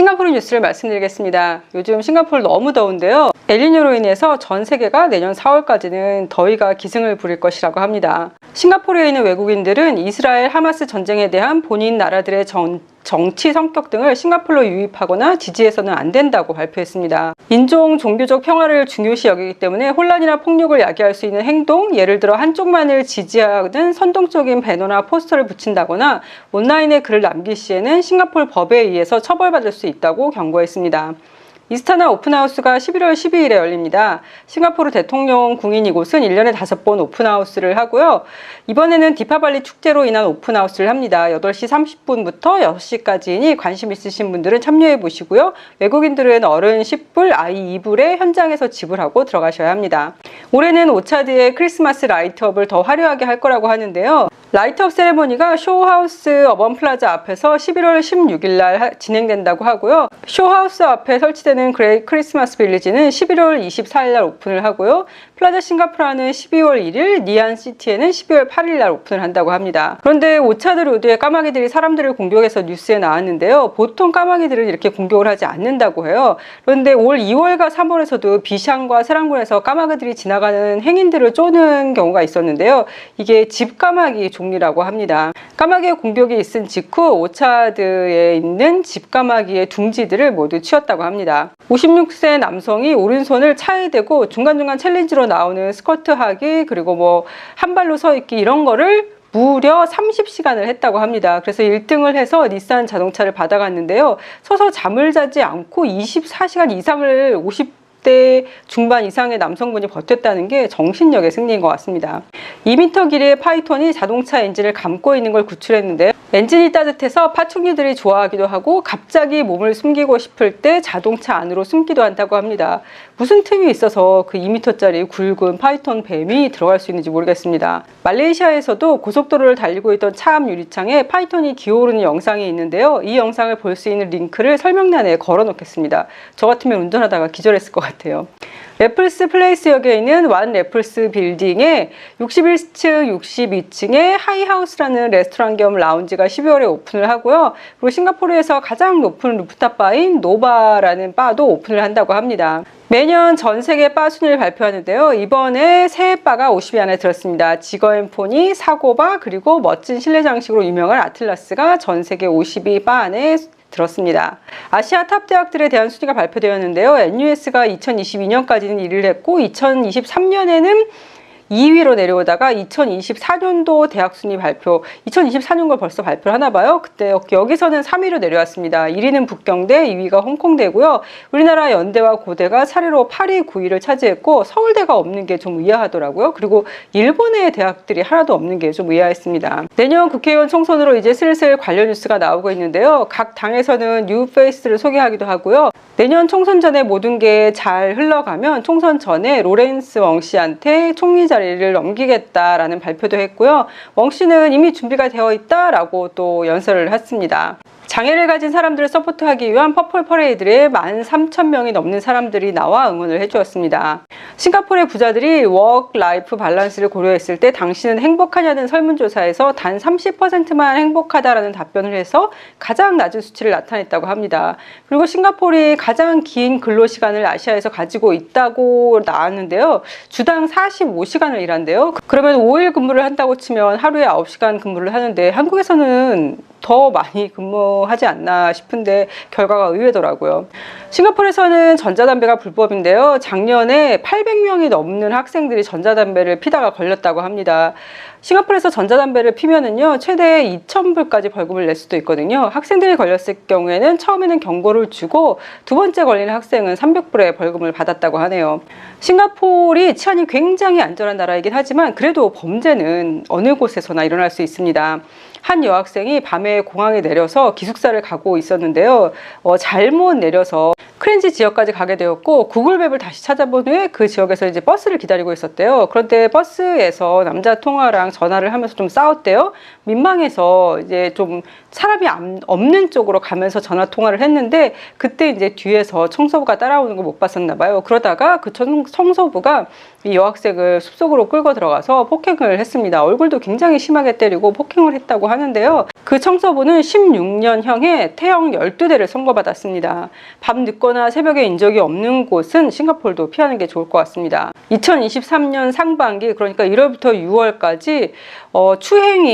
싱가포르 뉴스를 말씀드리겠습니다. 요즘 싱가포르 너무 더운데요. 엘니뇨로 인해서 전 세계가 내년 4월까지는 더위가 기승을 부릴 것이라고 합니다. 싱가포르에 있는 외국인들은 이스라엘 하마스 전쟁에 대한 본인 나라들의 정치 성격 등을 싱가포르로 유입하거나 지지해서는 안 된다고 발표했습니다. 인종, 종교적 평화를 중요시 여기기 때문에 혼란이나 폭력을 야기할 수 있는 행동, 예를 들어 한쪽만을 지지하는 선동적인 배너나 포스터를 붙인다거나 온라인에 글을 남길 시에는 싱가포르 법에 의해서 처벌받을 수 있다고 경고했습니다. 이스타나 오픈하우스가 11월 12일에 열립니다. 싱가포르 대통령 궁인 이곳은 1년에 5번 오픈하우스를 하고요. 이번에는 디파발리 축제로 인한 오픈하우스를 합니다. 8시 30분부터 6시까지이니 관심 있으신 분들은 참여해 보시고요. 외국인들은 어른 10불, 아이 2불에 현장에서 지불하고 들어가셔야 합니다. 올해는 오차드의 크리스마스 라이트업을 더 화려하게 할 거라고 하는데요. 라이트업 세레모니가 쇼하우스 어번플라자 앞에서 11월 16일 날 진행된다고 하고요. 쇼하우스 앞에 설치되는 그레이 크리스마스 빌리지는 11월 24일 날 오픈을 하고요. 플라자 싱가포르는 12월 1일, 니안시티에는 12월 8일 날 오픈을 한다고 합니다. 그런데 오차드 로드의 까마귀들이 사람들을 공격해서 뉴스에 나왔는데요. 보통 까마귀들은 이렇게 공격을 하지 않는다고 해요. 그런데 올 2월과 3월에서도 비샹과 세랑군에서 까마귀들이 지나가는 행인들을 쫓는 경우가 있었는데요. 이게 집까마귀 종류라고 합니다. 까마귀의 공격이 있은 직후 오차드에 있는 집까마귀의 둥지들을 모두 치웠다고 합니다. 56세 남성이 오른손을 차에 대고 중간중간 챌린지로 나오는 스쿼트 하기, 그리고 한 발로 서 있기, 이런 거를 무려 30시간을 했다고 합니다. 그래서 1등을 해서 닛산 자동차를 받아갔는데요. 서서 잠을 자지 않고 24시간 이상을 50대 중반 이상의 남성분이 버텼다는 게 정신력의 승리인 것 같습니다. 2m 길이의 파이톤이 자동차 엔진을 감고 있는 걸 구출했는데요. 엔진이 따뜻해서 파충류들이 좋아하기도 하고 갑자기 몸을 숨기고 싶을 때 자동차 안으로 숨기도 한다고 합니다. 무슨 틈이 있어서 그 2m짜리 굵은 파이톤 뱀이 들어갈 수 있는지 모르겠습니다. 말레이시아에서도 고속도로를 달리고 있던 차 앞 유리창에 파이톤이 기어오르는 영상이 있는데요. 이 영상을 볼 수 있는 링크를 설명란에 걸어 놓겠습니다. 저 같으면 운전하다가 기절했을 것 같아요. 래플스 플레이스역에 있는 완 래플스 빌딩에 61층, 62층에 하이하우스라는 레스토랑 겸 라운지가 12월에 오픈을 하고요. 그리고 싱가포르에서 가장 높은 루프탑 바인 노바라는 바도 오픈을 한다고 합니다. 매년 전 세계 바 순위를 발표하는데요. 이번에 새 바가 50위 안에 들었습니다. 지거앤포니, 사고바, 그리고 멋진 실내 장식으로 유명한 아틀라스가 전 세계 50위 바 안에 들었습니다. 아시아 탑 대학들에 대한 순위가 발표되었는데요. NUS가 2022년까지는 1위를 했고 2023년에는 2위로 내려오다가 2024년도 대학 순위 발표, 2024년 걸 벌써 발표를 하나 봐요. 그때 여기서는 3위로 내려왔습니다. 1위는 북경대, 2위가 홍콩대고요. 우리나라 연대와 고대가 차례로 8위, 9위를 차지했고 서울대가 없는 게 좀 의아하더라고요. 그리고 일본의 대학들이 하나도 없는 게 좀 의아했습니다. 내년 국회의원 총선으로 이제 슬슬 관련 뉴스가 나오고 있는데요. 각 당에서는 뉴페이스를 소개하기도 하고요. 내년 총선 전에 모든 게 잘 흘러가면 총선 전에 로렌스 웡 씨한테 총리 자리를 넘기겠다라는 발표도 했고요. 웡 씨는 이미 준비가 되어 있다라고 또 연설을 했습니다. 장애를 가진 사람들을 서포트하기 위한 퍼플 퍼레이드에 13,000명이 넘는 사람들이 나와 응원을 해주었습니다. 싱가포르의 부자들이 워크 라이프 밸런스를 고려했을 때 당신은 행복하냐는 설문조사에서 단 30%만 행복하다라는 답변을 해서 가장 낮은 수치를 나타냈다고 합니다. 그리고 싱가포르이 가장 긴 근로시간을 아시아에서 가지고 있다고 나왔는데요. 주당 45시간을 일한대요. 그러면 5일 근무를 한다고 치면 하루에 9시간 근무를 하는데 한국에서는 더 많이 근무하지 않나 싶은데 결과가 의외더라고요. 싱가포르에서는 전자담배가 불법인데요. 작년에 800명이 넘는 학생들이 전자담배를 피다가 걸렸다고 합니다. 싱가포르에서 전자담배를 피면은요, 최대 2,000불까지 벌금을 낼 수도 있거든요. 학생들이 걸렸을 경우에는 처음에는 경고를 주고 두 번째 걸리는 학생은 300불의 벌금을 받았다고 하네요. 싱가포르이 치안이 굉장히 안전한 나라이긴 하지만 그래도 범죄는 어느 곳에서나 일어날 수 있습니다. 한 여학생이 밤에 공항에 내려서 기숙사를 가고 있었는데요. 잘못 내려서 크렌지 지역까지 가게 되었고 구글맵을 다시 찾아본 후에 그 지역에서 이제 버스를 기다리고 있었대요. 그런데 버스에서 남자 통화랑 전화를 하면서 좀 싸웠대요. 민망해서 이제 좀 사람이 없는 쪽으로 가면서 전화 통화를 했는데 그때 이제 뒤에서 청소부가 따라오는 걸 못 봤었나 봐요. 그러다가 그 청소부가 이 여학생을 숲속으로 끌고 들어가서 폭행을 했습니다. 얼굴도 굉장히 심하게 때리고 폭행을 했다고 하는데요. 그 청소부는 16년형의 태형 12대를 선고받았습니다. 밤 늦거나 새벽에 인적이 없는 곳은 싱가포르도 피하는 게 좋을 것 같습니다. 2023년 상반기, 그러니까 1월부터 6월까지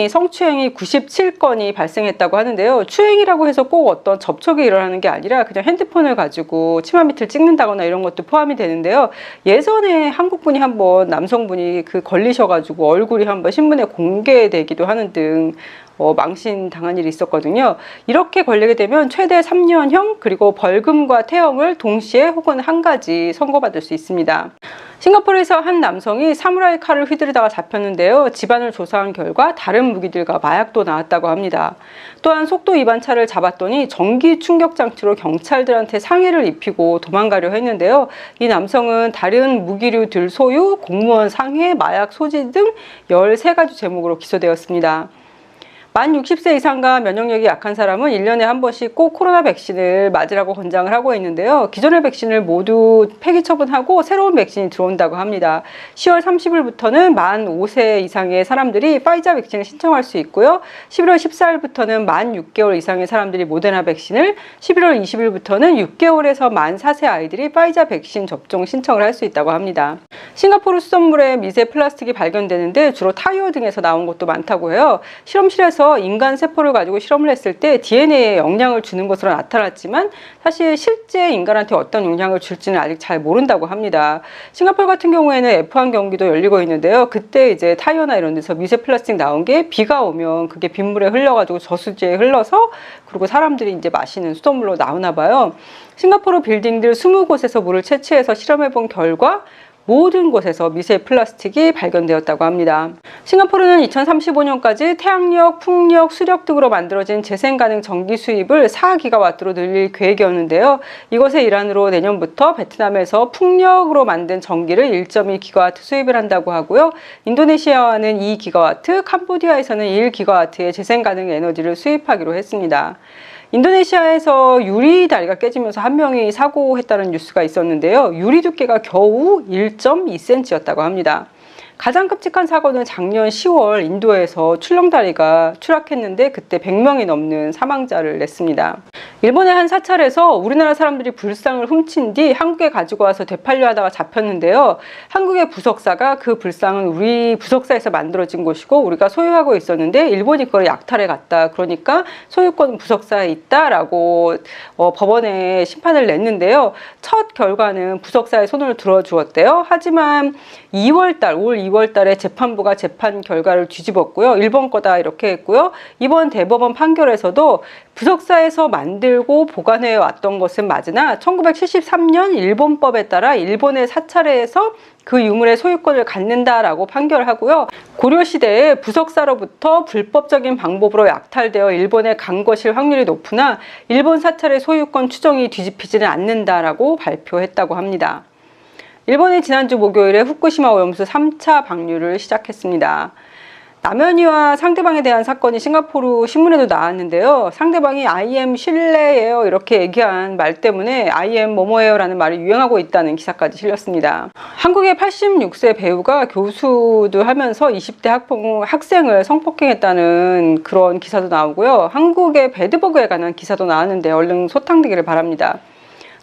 성추행이 97건이 발생했다고 하는데요. 추행이라고 해서 꼭 어떤 접촉이 일어나는 게 아니라 그냥 핸드폰을 가지고 치마 밑을 찍는다거나 이런 것도 포함이 되는데요. 예전에 한국분이 한번 남성분이 걸리셔가지고 얼굴이 한번 신문에 공개되기도 하는 등 망신 당한 일이 있었거든요. 이렇게 걸리게 되면 최대 3년형 그리고 벌금과 태형을 동시에 혹은 한 가지 선고받을 수 있습니다. 싱가포르에서 한 남성이 사무라이 칼을 휘두르다가 잡혔는데요. 집안을 조사한 결과 다른 무기들과 마약도 나왔다고 합니다. 또한 속도 위반차를 잡았더니 전기 충격 장치로 경찰들한테 상해를 입히고 도망가려 했는데요. 이 남성은 다른 무기류들 소유, 공무원 상해, 마약 소지 등 13가지 제목으로 기소되었습니다. 만 60세 이상과 면역력이 약한 사람은 1년에 한 번씩 꼭 코로나 백신을 맞으라고 권장을 하고 있는데요. 기존의 백신을 모두 폐기 처분하고 새로운 백신이 들어온다고 합니다. 10월 30일부터는 만 5세 이상의 사람들이 파이자 백신을 신청할 수 있고요. 11월 14일부터는 만 6개월 이상의 사람들이 모데나 백신을, 11월 20일부터는 6개월에서 만 4세 아이들이 파이자 백신 접종 신청을 할 수 있다고 합니다. 싱가포르 수돗물에 미세 플라스틱이 발견되는데 주로 타이어 등에서 나온 것도 많다고 해요. 실험실에서 인간 세포를 가지고 실험을 했을 때 DNA에 영향을 주는 것으로 나타났지만 사실 실제 인간한테 어떤 영향을 줄지는 아직 잘 모른다고 합니다. 싱가포르 같은 경우에는 F1 경기도 열리고 있는데요. 그때 이제 타이어나 이런 데서 미세 플라스틱 나온 게 비가 오면 그게 빗물에 흘러가지고 저수지에 흘러서 그리고 사람들이 이제 마시는 수돗물로 나오나 봐요. 싱가포르 빌딩들 20곳에서 물을 채취해서 실험해 본 결과 모든 곳에서 미세 플라스틱이 발견되었다고 합니다. 싱가포르는 2035년까지 태양력, 풍력, 수력 등으로 만들어진 재생 가능 전기 수입을 4기가와트로 늘릴 계획이었는데요. 이것의 일환으로 내년부터 베트남에서 풍력으로 만든 전기를 1.2기가와트 수입을 한다고 하고요. 인도네시아와는 2기가와트, 캄보디아에서는 1기가와트의 재생 가능 에너지를 수입하기로 했습니다. 인도네시아에서 유리 다리가 깨지면서 한 명이 사고했다는 뉴스가 있었는데요. 유리 두께가 겨우 1.2cm였다고 합니다. 가장 끔찍한 사고는 작년 10월 인도에서 출렁다리가 추락했는데 그때 100명이 넘는 사망자를 냈습니다. 일본의 한 사찰에서 우리나라 사람들이 불상을 훔친 뒤 한국에 가지고 와서 되팔려 하다가 잡혔는데요. 한국의 부석사가 그 불상은 우리 부석사에서 만들어진 것이고 우리가 소유하고 있었는데 일본이 그걸 약탈해 갔다. 그러니까 소유권은 부석사에 있다라고 법원에 심판을 냈는데요. 첫 결과는 부석사의 손을 들어주었대요. 하지만 올 2월 달에 재판부가 재판 결과를 뒤집었고요. 일본 거다 이렇게 했고요. 이번 대법원 판결에서도 부석사에서 만들고 보관해 왔던 것은 맞으나 1973년 일본법에 따라 일본의 사찰에서 그 유물의 소유권을 갖는다라고 판결하고요. 고려시대에 부석사로부터 불법적인 방법으로 약탈되어 일본에 간 것일 확률이 높으나 일본 사찰의 소유권 추정이 뒤집히지는 않는다라고 발표했다고 합니다. 일본이 지난주 목요일에 후쿠시마 오염수 3차 방류를 시작했습니다. 남현이와 상대방에 대한 사건이 싱가포르 신문에도 나왔는데요. 상대방이 I am 실례예요 이렇게 얘기한 말 때문에 I am 뭐뭐예요 라는 말이 유행하고 있다는 기사까지 실렸습니다. 한국의 86세 배우가 교수도 하면서 20대 학생을 성폭행했다는 그런 기사도 나오고요. 한국의 배드버그에 관한 기사도 나왔는데 얼른 소탕되기를 바랍니다.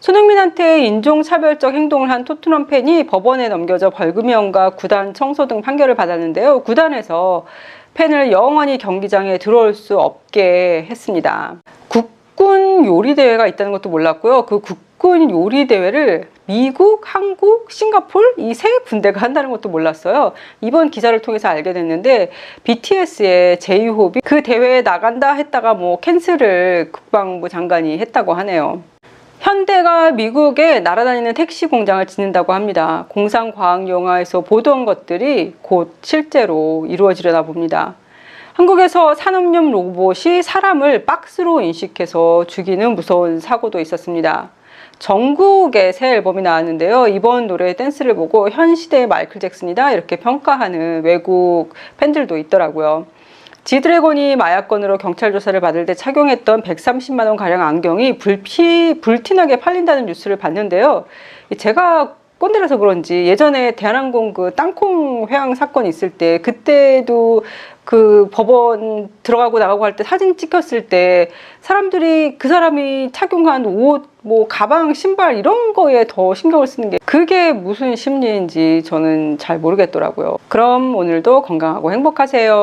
손흥민한테 인종차별적 행동을 한 토트넘 팬이 법원에 넘겨져 벌금형과 구단 청소 등 판결을 받았는데요. 구단에서 팬을 영원히 경기장에 들어올 수 없게 했습니다. 국군 요리대회가 있다는 것도 몰랐고요. 그 국군 요리대회를 미국, 한국, 싱가포르 이 세 군데가 한다는 것도 몰랐어요. 이번 기사를 통해서 알게 됐는데 BTS의 제이홉이 그 대회에 나간다 했다가 캔슬을 국방부 장관이 했다고 하네요. 현대가 미국에 날아다니는 택시 공장을 짓는다고 합니다. 공상과학 영화에서 보던 것들이 곧 실제로 이루어지려나 봅니다. 한국에서 산업용 로봇이 사람을 박스로 인식해서 죽이는 무서운 사고도 있었습니다. 정국의 새 앨범이 나왔는데요. 이번 노래의 댄스를 보고 현 시대의 마이클 잭슨이다 이렇게 평가하는 외국 팬들도 있더라고요. 지드래곤이 마약건으로 경찰 조사를 받을 때 착용했던 130만 원 가량 안경이 불티나게 팔린다는 뉴스를 봤는데요. 제가 꼰대라서 그런지 예전에 대한항공 그 땅콩 회항 사건 있을 때 그때도 그 법원 들어가고 나가고 할 때 사진 찍혔을 때 사람들이 그 사람이 착용한 옷, 뭐 가방, 신발 이런 거에 더 신경을 쓰는 게 그게 무슨 심리인지 저는 잘 모르겠더라고요. 그럼 오늘도 건강하고 행복하세요.